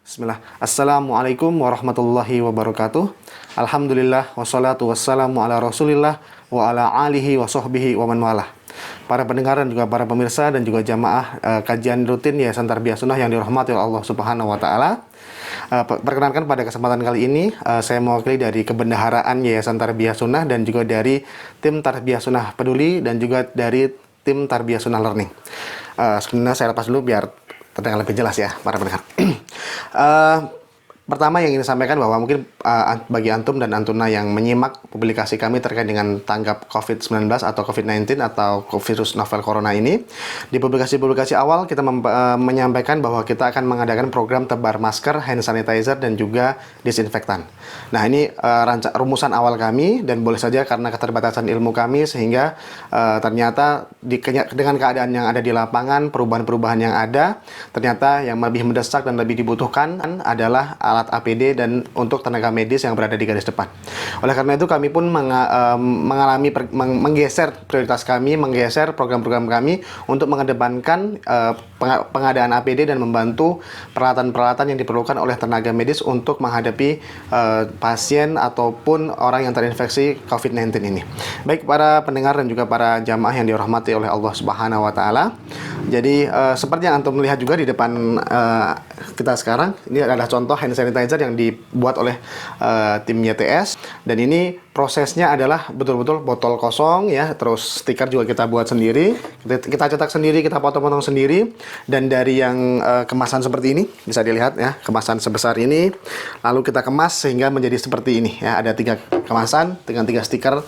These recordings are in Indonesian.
Bismillah. Assalamualaikum warahmatullahi wabarakatuh. Alhamdulillah wassalatu wassalamu ala Rasulillah wa ala alihi wa sahbihi wa man walah. Para pendengar dan juga para pemirsa dan juga jamaah kajian rutin Yayasan Tarbiyah Sunnah yang dirahmati oleh Allah Subhanahu wa taala. Perkenalkan pada kesempatan kali ini saya mewakili dari kebendaharaan Yayasan Tarbiyah Sunnah dan juga dari tim Tarbiyah Sunnah Peduli dan juga dari tim Tarbiyah Sunnah Learning. Sebenarnya saya lepas dulu biar terdengar lebih jelas ya para pendengar. Pertama yang ingin sampaikan bahwa mungkin bagi antum dan antuna yang menyimak publikasi kami terkait dengan tanggap COVID-19 atau COVID-19 atau virus novel corona ini, di publikasi-publikasi awal kita menyampaikan bahwa kita akan mengadakan program tebar masker, hand sanitizer, dan juga disinfektan. Nah ini rumusan awal kami, dan boleh saja karena keterbatasan ilmu kami sehingga ternyata dengan keadaan yang ada di lapangan, perubahan-perubahan yang ada, ternyata yang lebih mendesak dan lebih dibutuhkan adalah alat APD dan untuk tenaga medis yang berada di garis depan. Oleh karena itu kami pun menggeser prioritas kami, menggeser program-program kami untuk mengedepankan pengadaan APD dan membantu peralatan-peralatan yang diperlukan oleh tenaga medis untuk menghadapi pasien ataupun orang yang terinfeksi COVID-19 ini. Baik para pendengar dan juga para jamaah yang dirahmati oleh Allah Subhanahu wa taala. Jadi seperti yang antum melihat juga di depan kita sekarang, ini adalah contoh hand sanitizer yang dibuat oleh tim YTS, dan ini prosesnya adalah betul-betul botol kosong ya, terus stiker juga kita buat sendiri, kita cetak sendiri, kita potong-potong sendiri, dan dari yang kemasan seperti ini bisa dilihat ya, kemasan sebesar ini, lalu kita kemas sehingga menjadi seperti ini ya, ada 3 kemasan dengan 3 stiker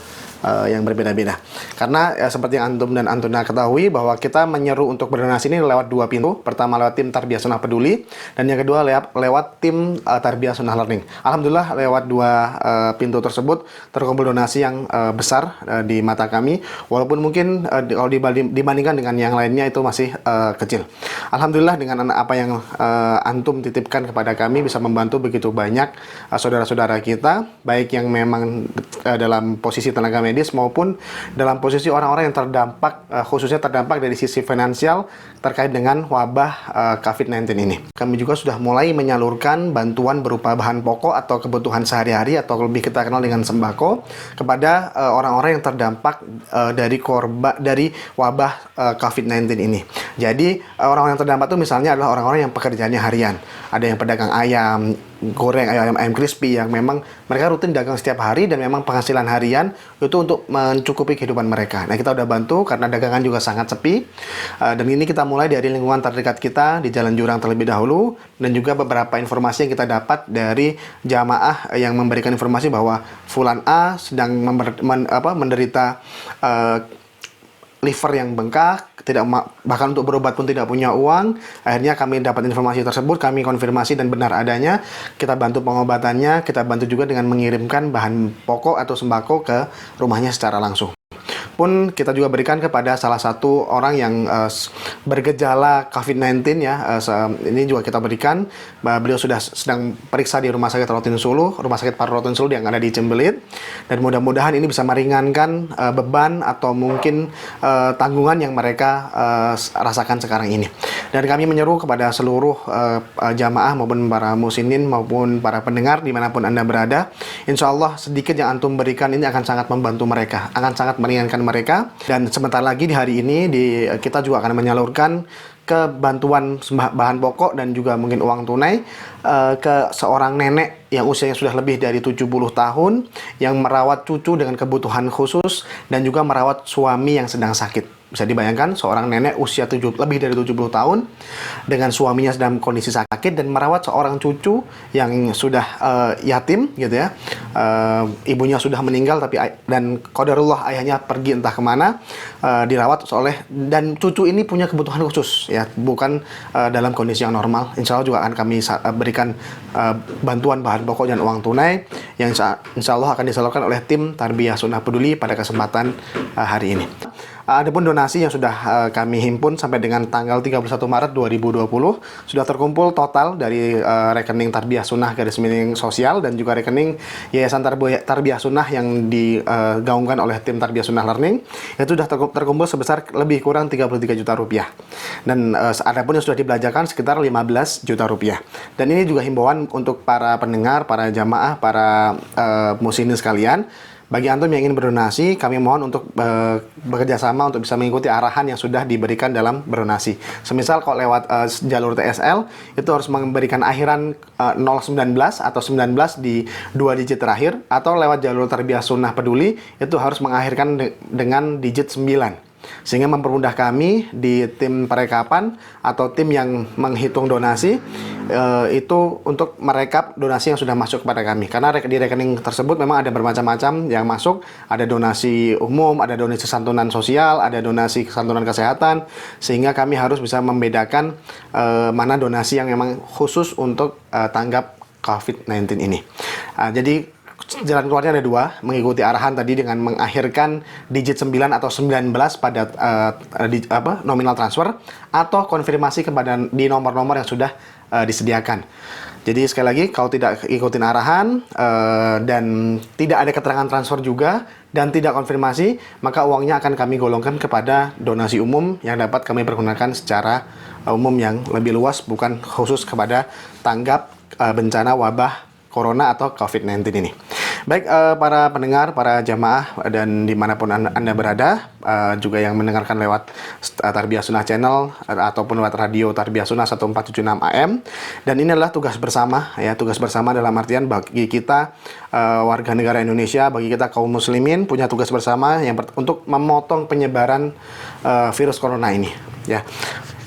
yang berbeda-beda. Karena seperti yang antum dan antuna ketahui bahwa kita menyeru untuk berdonasi ini lewat 2 pintu. Pertama lewat tim Tarbiyah Sunnah Peduli, dan yang kedua lewat tim Tarbiyah Sunnah Learning. Alhamdulillah lewat 2 pintu tersebut terkumpul donasi yang besar di mata kami, walaupun mungkin kalau dibandingkan dengan yang lainnya itu masih kecil. Alhamdulillah dengan apa yang antum titipkan kepada kami bisa membantu begitu banyak saudara-saudara kita, baik yang memang dalam posisi tenaga medis maupun dalam posisi orang-orang yang terdampak, khususnya terdampak dari sisi finansial terkait dengan wabah COVID-19 ini. Kami juga sudah mulai menyalurkan bantuan berupa bahan pokok atau kebutuhan sehari-hari atau lebih kita kenal dengan sembako kepada orang-orang yang terdampak dari wabah COVID-19 ini. Jadi orang-orang yang terdampak itu misalnya adalah orang-orang yang pekerjaannya harian. Ada yang pedagang ayam goreng, ayam crispy yang memang mereka rutin dagang setiap hari dan memang penghasilan harian itu untuk mencukupi kehidupan mereka. Nah, kita udah bantu karena dagangan juga sangat sepi. Dan ini kita mulai dari lingkungan terdekat kita di Jalan Jurang terlebih dahulu, dan juga beberapa informasi yang kita dapat dari jamaah yang memberikan informasi bahwa Fulan A sedang menderita liver yang bengkak, bahkan untuk berobat pun tidak punya uang. Akhirnya kami dapat informasi tersebut, kami konfirmasi dan benar adanya, kita bantu pengobatannya, kita bantu juga dengan mengirimkan bahan pokok atau sembako ke rumahnya secara langsung. Pun kita juga berikan kepada salah satu orang yang bergejala COVID-19 ya, ini juga kita berikan. Beliau sedang periksa di Rumah Sakit Rotin Sulu, Rumah Sakit Paru Rotin Sulu yang ada di Cembelit, dan mudah-mudahan ini bisa meringankan beban atau mungkin tanggungan yang mereka rasakan sekarang ini. Dan kami menyeru kepada seluruh jamaah maupun para muslimin maupun para pendengar dimanapun Anda berada, insya Allah sedikit yang antum berikan ini akan sangat membantu mereka, akan sangat meringankan mereka. Dan sebentar lagi di hari ini kita juga akan menyalurkan ke bantuan bahan pokok dan juga mungkin uang tunai ke seorang nenek yang usianya sudah lebih dari 70 tahun yang merawat cucu dengan kebutuhan khusus dan juga merawat suami yang sedang sakit. Bisa dibayangkan seorang nenek usia lebih dari 70 tahun dengan suaminya sedang kondisi sakit dan merawat seorang cucu yang sudah yatim gitu ya. Ibunya sudah meninggal dan qadarullah ayahnya pergi entah kemana, dirawat dan cucu ini punya kebutuhan khusus ya, bukan dalam kondisi yang normal. Insya Allah juga akan kami berikan bantuan bahan pokok dan uang tunai yang insya Allah akan disalurkan oleh tim Tarbiyah Sunnah Peduli pada kesempatan hari ini. Adapun donasi yang sudah kami himpun sampai dengan tanggal 31 Maret 2020 sudah terkumpul total dari rekening Tarbiyah Sunnah _ sosial dan juga rekening Yayasan Tarbiyah Sunnah yang digaungkan oleh tim Tarbiyah Sunnah Learning, itu sudah terkumpul sebesar lebih kurang 33 juta rupiah. Dan adapun yang sudah dibelanjakan sekitar 15 juta rupiah. Dan ini juga himbauan untuk para pendengar, para jamaah, para muslimin sekalian. Bagi antum yang ingin berdonasi, kami mohon untuk bekerja sama untuk bisa mengikuti arahan yang sudah diberikan dalam berdonasi. Semisal kalau lewat jalur TSL, itu harus memberikan akhiran 019 atau 19 di 2 digit terakhir, atau lewat jalur Tarbiyah Sunnah Peduli, itu harus mengakhirkan dengan digit 9. Sehingga mempermudah kami di tim perekapan atau tim yang menghitung donasi itu untuk merekap donasi yang sudah masuk kepada kami. Karena di rekening tersebut memang ada bermacam-macam yang masuk. Ada donasi umum, ada donasi santunan sosial, ada donasi santunan kesehatan. Sehingga kami harus bisa membedakan mana donasi yang memang khusus untuk tanggap COVID-19 ini. Jadi jalan keluarnya ada dua, mengikuti arahan tadi dengan mengakhirkan digit 9 atau 19 pada nominal transfer, atau konfirmasi kepada di nomor-nomor yang sudah disediakan. Jadi sekali lagi, kalau tidak ikutin arahan dan tidak ada keterangan transfer juga dan tidak konfirmasi, maka uangnya akan kami golongkan kepada donasi umum yang dapat kami pergunakan secara umum yang lebih luas, bukan khusus kepada tanggap bencana wabah Corona atau COVID-19 ini. Baik, para pendengar, para jamaah, dan dimanapun Anda berada, juga yang mendengarkan lewat Tarbiyah Sunnah Channel, ataupun lewat radio Tarbiyah Sunnah 1476 AM. Dan ini adalah tugas bersama, ya, tugas bersama dalam artian bagi kita warga negara Indonesia, bagi kita kaum muslimin, punya tugas bersama untuk memotong penyebaran virus corona ini, ya.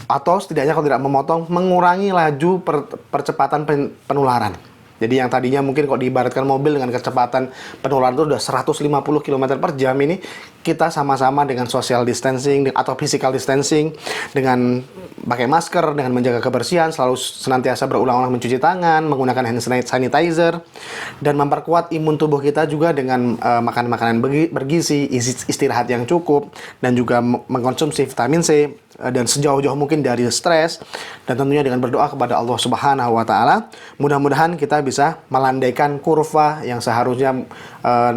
Atau setidaknya kalau tidak memotong, mengurangi laju percepatan penularan. Jadi yang tadinya mungkin kok diibaratkan mobil dengan kecepatan penularan itu udah 150 km per jam, ini kita sama-sama dengan social distancing atau physical distancing, dengan pakai masker, dengan menjaga kebersihan, selalu senantiasa berulang-ulang mencuci tangan, menggunakan hand sanitizer, dan memperkuat imun tubuh kita juga dengan makan makanan bergizi, istirahat yang cukup, dan juga mengkonsumsi vitamin C, dan sejauh-jauh mungkin dari stres, dan tentunya dengan berdoa kepada Allah Subhanahu wa Ta'ala. Mudah-mudahan kita bisa melandaikan kurva yang seharusnya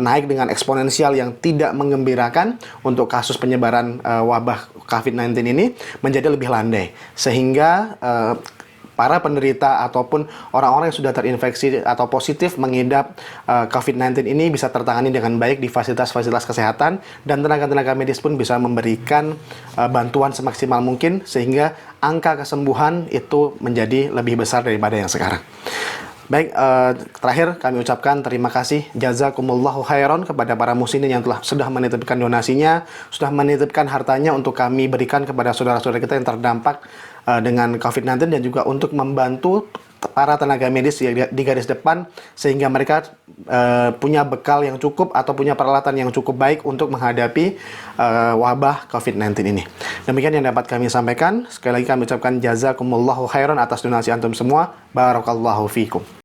naik dengan eksponensial yang tidak menggembirakan untuk kasus penyebaran wabah COVID-19 ini menjadi lebih landai, sehingga para penderita ataupun orang-orang yang sudah terinfeksi atau positif mengidap COVID-19 ini bisa tertangani dengan baik di fasilitas-fasilitas kesehatan, dan tenaga-tenaga medis pun bisa memberikan bantuan semaksimal mungkin sehingga angka kesembuhan itu menjadi lebih besar daripada yang sekarang. Baik, terakhir kami ucapkan terima kasih, jazakumullahu khairan, kepada para muslimin yang sudah menitipkan donasinya, sudah menitipkan hartanya untuk kami berikan kepada saudara-saudara kita yang terdampak dengan COVID-19, dan juga untuk membantu para tenaga medis di garis depan sehingga mereka punya bekal yang cukup atau punya peralatan yang cukup baik untuk menghadapi wabah COVID-19 ini. Demikian yang dapat kami sampaikan. Sekali lagi kami ucapkan jazakumullahu khairan atas donasi antum semua. Barakallahu fikum.